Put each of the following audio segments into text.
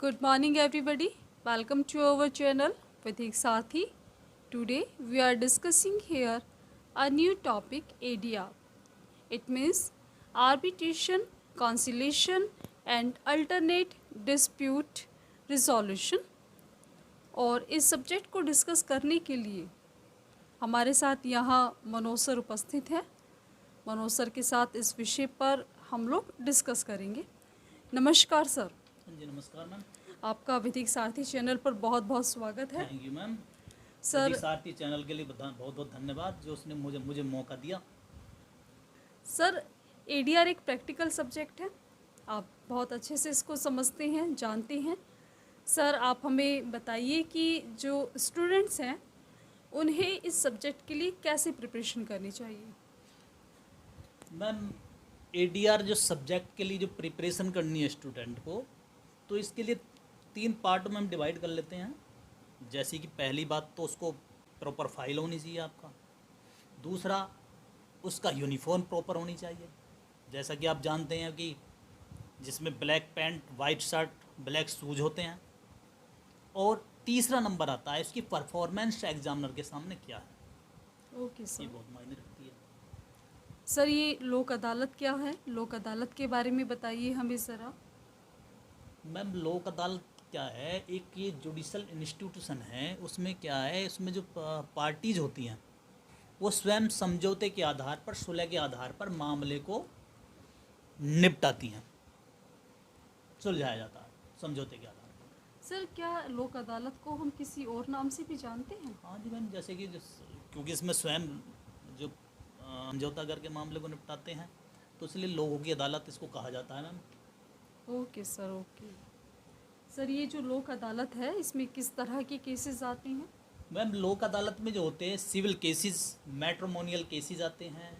Good morning, everybody. Welcome to our channel Pratik Sathi. Today we are discussing here a new topic ADR. It means arbitration, conciliation, and alternate dispute resolution. और इस subject को discuss करने के लिए हमारे साथ यहाँ Manoj sir उपस्थित है। मनोज सर के साथ इस विषय पर हम लोग डिस्कस करेंगे। नमस्कार सर। जी नमस्कार मैम। आपका विधिक सारथी चैनल पर बहुत बहुत स्वागत है। Thank you ma'am. सर विधिक सारथी चैनल के लिए बहुत बहुत धन्यवाद जो उसने मुझे मौका दिया। सर एडीआर एक प्रैक्टिकल सब्जेक्ट है, आप बहुत अच्छे से इसको समझते हैं, जानते हैं। सर आप हमें बताइए कि जो स्टूडेंट्स हैं उन्हें इस सब्जेक्ट के लिए कैसे प्रिपरेशन करनी चाहिए। मैम एडीआर जो सब्जेक्ट के लिए जो प्रिपरेशन करनी है स्टूडेंट को, तो इसके लिए 3 पार्ट में हम डिवाइड कर लेते हैं। जैसे कि पहली बात तो उसको प्रॉपर फाइल होनी चाहिए आपका। दूसरा उसका यूनिफॉर्म प्रॉपर होनी चाहिए, जैसा कि आप जानते हैं कि जिसमें black pant, white shirt, black shoes होते हैं। और तीसरा नंबर आता है उसकी परफॉर्मेंस एग्जामिनर के सामने क्या है। ओके ये सर। बहुत मायने रखती है। सर ये लोक अदालत क्या है, लोक अदालत के बारे में बताइए हमें ज़रा। मैम लोक अदालत क्या है, एक ये जुडिशल इंस्टीट्यूशन है। उसमें क्या है, उसमें जो पार्टीज होती हैं वो स्वयं समझौते के आधार पर, सुलह के आधार पर मामले को निपटाती हैं, सुलझाया जाता है समझौते के आधार पर। सर क्या लोक अदालत को हम किसी और नाम से भी जानते हैं। हाँ जी मैम, जैसे कि क्योंकि इसमें स्वयं जो समझौता करके मामले को निपटाते हैं, तो इसलिए लोगों की अदालत इसको कहा जाता है ma'am. Okay sir, okay. Sir ये जो लोक अदालत है इसमें किस तरह के केसेस आते हैं। मैम लोक अदालत में जो होते हैं सिविल केसेस, मैट्रिमोनियल केसेस आते हैं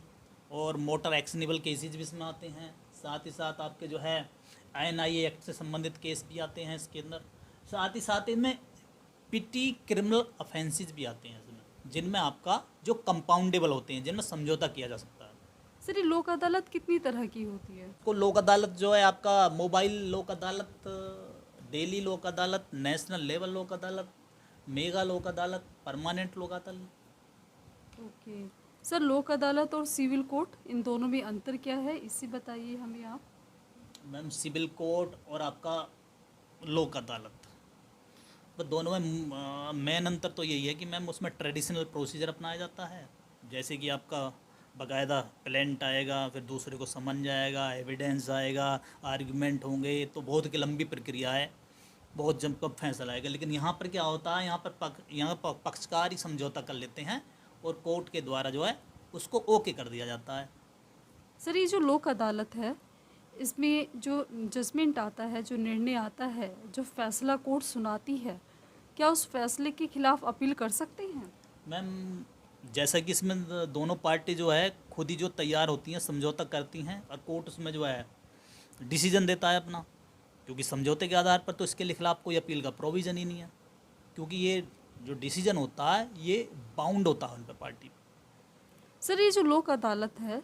और मोटर एक्शनेबल केसेस भी इसमें आते हैं। साथ ही साथ आपके जो है INIA एक्ट से संबंधित केस भी आते हैं इसके अंदर। साथ ही साथ इनमें पिटी क्रिमिनल ऑफेंसेस भी आते हैं इसमें, जिनमें आपका जो कंपाउंडेबल होते हैं, जिनमें समझौता किया जा सकता है। सर ये लोक अदालत कितनी तरह की होती है। को लोक अदालत जो है आपका मोबाइल लोक अदालत, दिल्ली लोक अदालत, नेशनल लेवल लोक अदालत, मेगा लोक अदालत, परमानेंट लोक अदालत। ओके सर, लोक अदालत और सिविल कोर्ट इन दोनों में अंतर क्या है, इसे बताइए हमें आप। मैम सिविल कोर्ट और आपका लोक अदालत, तो दोनों में मेन अंतर तो यही है कि मैम उसमें ट्रेडिशनल प्रोसीजर अपनाया जाता है। जैसे कि आपका बाकायदा प्लेंट आएगा, फिर दूसरे को समन जाएगा, एविडेंस आएगा, आर्गूमेंट होंगे, तो बहुत की लंबी प्रक्रिया है, बहुत जम कब फैसला आएगा। लेकिन यहाँ पर क्या होता है, यहाँ पर पक्षकार ही समझौता कर लेते हैं और कोर्ट के द्वारा जो है उसको ओके कर दिया जाता है। सर ये जो लोक अदालत है इसमें जो जजमेंट आता है, जो निर्णय आता है, जो फैसला कोर्ट सुनाती है, क्या उस फैसले के खिलाफ अपील कर सकते हैं। मैम जैसा कि इसमें दोनों पार्टी जो है खुद ही जो तैयार होती हैं, समझौता करती हैं, और कोर्ट उसमें जो है डिसीजन देता है अपना, क्योंकि समझौते के आधार पर तो इसके खिलाफ कोई अपील का प्रोविज़न ही नहीं है, क्योंकि ये जो डिसीजन होता है ये बाउंड होता है उन पर पार्टी। सर ये जो लोक अदालत है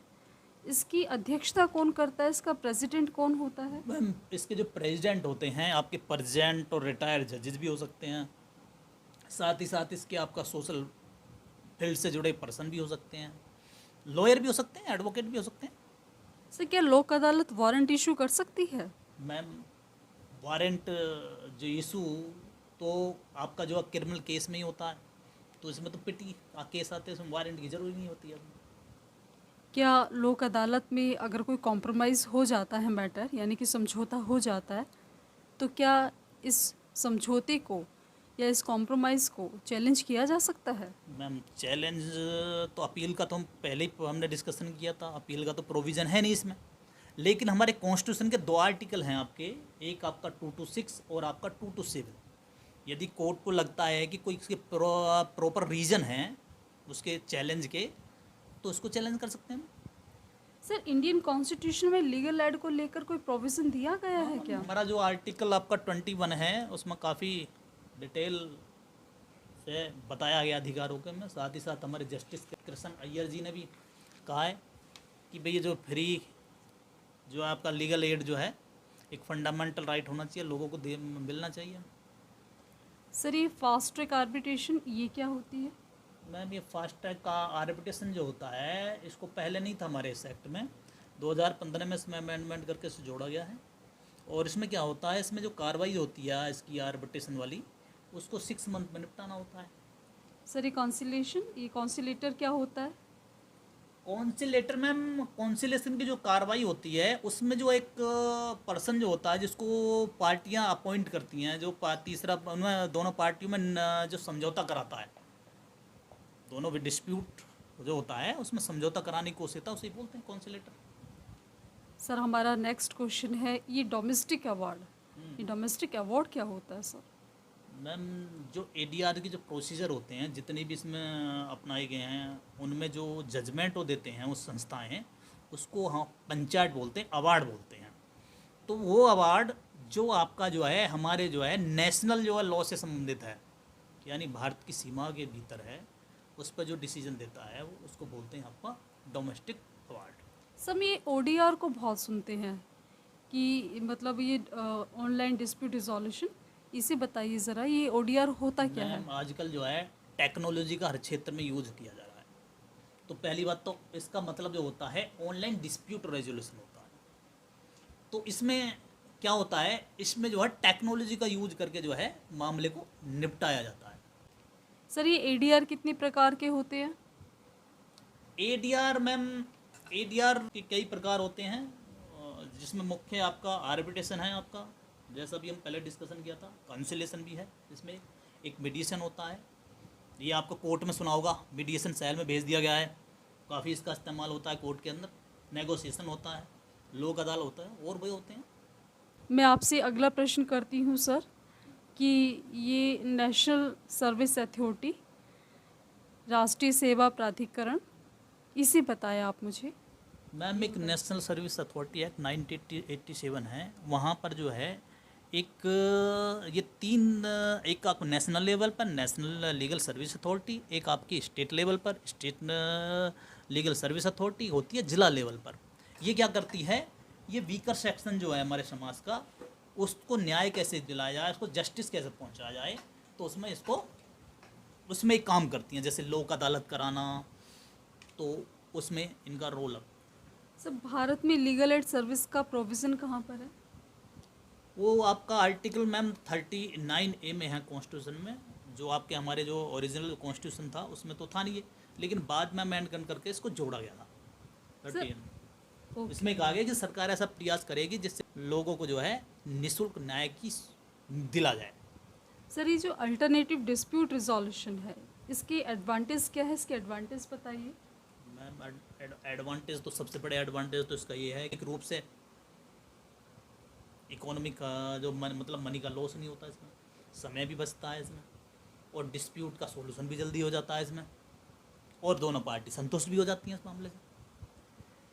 इसकी अध्यक्षता कौन करता है, इसका प्रेसिडेंट कौन होता है। मैम इसके जो प्रेसिडेंट होते हैं आपके प्रेजेंट और रिटायर्ड जजेस भी हो सकते हैं। साथ ही साथ इसके आपका सोशल फील्ड से जुड़े पर्सन भी हो सकते हैं, लॉयर भी हो सकते हैं, एडवोकेट भी हो सकते हैं। सर क्या लोक अदालत वारंट इशू कर सकती है। मैम वारंट जो इशू तो आपका जो क्रिमिनल केस में ही होता है, तो इसमें तो पिटी का केस आते हैं, उसमें वारंट की ज़रूरी नहीं होती है। क्या लोक अदालत में अगर कोई कॉम्प्रोमाइज़ हो जाता है मैटर, यानी कि समझौता हो जाता है, तो क्या इस समझौते को या इस कॉम्प्रोमाइज़ को चैलेंज किया जा सकता है। मैम चैलेंज तो अपील का तो हम पहले ही हमने डिस्कशन किया था, अपील का तो प्रोविज़न है नहीं इसमें। लेकिन हमारे कॉन्स्टिट्यूशन के 2 आर्टिकल हैं आपके, एक आपका 226 और आपका 227। यदि कोर्ट को लगता है कि कोई इसके प्रॉपर रीज़न है उसके चैलेंज के, तो उसको चैलेंज कर सकते हैं। सर इंडियन कॉन्स्टिट्यूशन में लीगल एड को लेकर कोई प्रोविज़न दिया गया है क्या। हमारा जो आर्टिकल आपका 21 है उसमें काफ़ी डिटेल से बताया गया अधिकारों के में। साथ ही साथ हमारे जस्टिस कृष्ण अय्यर जी ने भी कहा है कि भाई ये जो फ्री जो आपका लीगल एड जो है एक फंडामेंटल राइट होना चाहिए, लोगों को मिलना चाहिए। सर ये फास्ट ट्रैक आर्बिट्रेशन ये क्या होती है? मैम ये फास्ट ट्रैक का आर्बिट्रेशन जो होता है, इसको पहले नहीं था हमारे इस एक्ट में, 2015 में इसमें अमेंडमेंट करके इसे जोड़ा गया है। और इसमें क्या होता है, इसमें जो कार्रवाई होती है इसकी आर्बिट्रेशन वाली, उसको 6 मंथ में निपटाना होता है। सर ये कॉन्सिलेटर क्या होता है? कॉन्सिलेटर मैम, कॉन्सिलेशन की जो कार्रवाई होती है उसमें जो एक पर्सन जो होता है जिसको पार्टियां अपॉइंट करती हैं, जो तीसरा उनमें दोनों पार्टियों में जो समझौता कराता है, दोनों भी डिस्प्यूट जो होता है उसमें समझौता कराने की कोशिश होता है, उसे बोलते हैं कॉन्सिलेटर। सर हमारा नेक्स्ट क्वेश्चन है ये डोमेस्टिक अवार्ड, ये डोमेस्टिक अवार्ड क्या होता है सर? मैम जो एडीआर के जो प्रोसीजर होते हैं जितने भी इसमें अपनाए गए हैं, उनमें जो जजमेंट वो देते हैं उस संस्थाएं हैं, उसको हम पंचायत बोलते हैं, अवार्ड बोलते हैं। तो वो अवार्ड जो आपका जो है हमारे जो है नेशनल जो है लॉ से संबंधित है, यानी भारत की सीमा के भीतर है, उस पर जो डिसीजन देता है वो उसको बोलते हैं आपका डोमेस्टिक अवार्ड। सर ये ओडीआर को बहुत सुनते हैं कि मतलब ये ऑनलाइन डिस्प्यूट रिजोल्यूशन, इसे बताइए ज़रा ये ओडीआर होता क्या है? मैम आजकल जो है टेक्नोलॉजी का हर क्षेत्र में यूज किया जा रहा है। तो पहली बात तो इसका मतलब जो होता है ऑनलाइन डिस्प्यूट रेजोल्यूशन होता है। तो इसमें क्या होता है, इसमें जो है टेक्नोलॉजी का यूज करके जो है मामले को निपटाया जाता है। सर ये एडीआर कितने प्रकार के होते हैं? एडीआर मैम, एडीआर के कई प्रकार होते हैं, जिसमें मुख्य आपका आर्बिट्रेशन है, आपका जैसा भी हम पहले डिस्कशन किया था, कंसिलेशन भी है, इसमें एक मीडिएशन होता है, ये आपको कोर्ट में सुना होगा, मीडिएशन सेल में भेज दिया गया है, काफ़ी इसका इस्तेमाल होता है कोर्ट के अंदर। नेगोशिएशन होता है, लोक अदालत होता है, और भी होते हैं। मैं आपसे अगला प्रश्न करती हूँ सर कि ये नेशनल सर्विस अथॉरिटी, राष्ट्रीय सेवा प्राधिकरण, इसे बताएं आप मुझे। मैम एक नेशनल सर्विस अथॉरिटी एक्ट 1987 है, वहाँ पर जो है एक ये तीन, एक आप नेशनल लेवल पर नेशनल लीगल सर्विस अथॉरिटी, एक आपकी स्टेट लेवल पर स्टेट लीगल सर्विस अथॉरिटी होती है, जिला लेवल पर। ये क्या करती है, ये वीकर सेक्शन जो है हमारे समाज का, उसको न्याय कैसे दिलाया जाए, उसको जस्टिस कैसे पहुंचाया जाए, तो उसमें एक काम करती हैं, जैसे लोक अदालत कराना, तो उसमें इनका रोल है। सर भारत में लीगल एड सर्विस का प्रोविज़न कहाँ पर है? वो आपका आर्टिकल मैम 39A में है कॉन्स्टिट्यूशन में, जो आपके हमारे जो ओरिजिनल कॉन्स्टिट्यूशन था उसमें तो था नहीं है, लेकिन बाद में अमेंडमेंट करके इसको जोड़ा गया था 30। इसमें कहा गया कि सरकार ऐसा प्रयास करेगी जिससे लोगों को जो है निःशुल्क न्याय की दिला जाए। सर ये जो अल्टरनेटिव डिस्प्यूट रिजोल्यूशन है, इसके एडवांटेज क्या है, इसके एडवांटेज बताइए। मैम एडवांटेज तो सबसे बड़े एडवांटेज तो इसका ये है कि एक रूप से इकोनॉमी का जो मतलब मनी का लॉस नहीं होता, इसमें समय भी बचता है इसमें, और डिस्प्यूट का सॉल्यूशन भी जल्दी हो जाता है इसमें, और दोनों पार्टी संतुष्ट भी हो जाती हैं इस मामले से।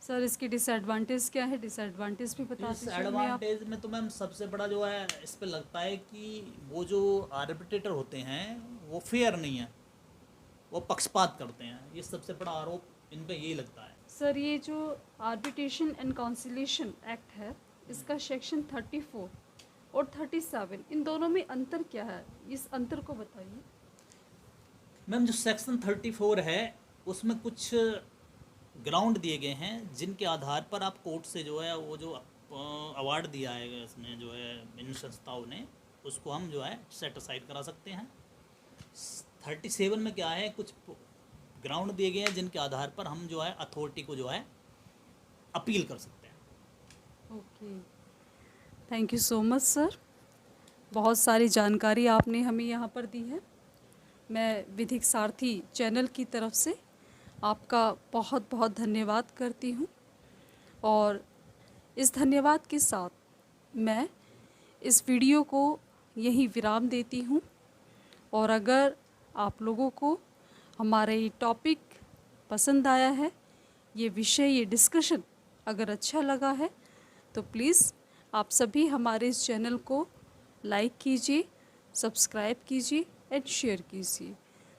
सर इसके डिसएडवांटेज क्या है, डिसएडवांटेज भी बता दीजिए। डिसएडवांटेज में तो मैम सबसे बड़ा जो है इस पे लगता है कि वो जो आर्बिट्रेटर होते हैं वो फेयर नहीं है, वो पक्षपात करते हैं, ये सबसे बड़ा आरोप इन पे यही लगता है। सर ये जो आर्बिट्रेशन एंड कॉन्सिलेशन एक्ट है, इसका सेक्शन 34 और 37, इन दोनों में अंतर क्या है, इस अंतर को बताइए। मैम जो सेक्शन 34 है उसमें कुछ ग्राउंड दिए गए हैं जिनके आधार पर आप कोर्ट से जो है वो जो अवार्ड दिया है इसमें जो है इन संस्थाओं ने, उसको हम जो है सेट असाइड करा सकते हैं। 37 में क्या है, कुछ ग्राउंड दिए गए हैं जिनके आधार पर हम जो है अथॉरिटी को जो है अपील कर सकते हैं। Okay, thank you so much sir, बहुत सारी जानकारी आपने हमें यहाँ पर दी है। मैं विधिक सारथी चैनल की तरफ से आपका बहुत बहुत धन्यवाद करती हूँ, और इस धन्यवाद के साथ मैं इस वीडियो को यहीं विराम देती हूँ। और अगर आप लोगों को हमारा ये टॉपिक पसंद आया है, ये विषय, ये डिस्कशन अगर अच्छा लगा है, तो प्लीज़ आप सभी हमारे इस चैनल को लाइक कीजिए, सब्सक्राइब कीजिए एंड शेयर कीजिए।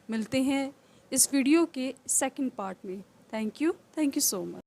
मिलते हैं इस वीडियो के सेकंड पार्ट में। Thank you so much.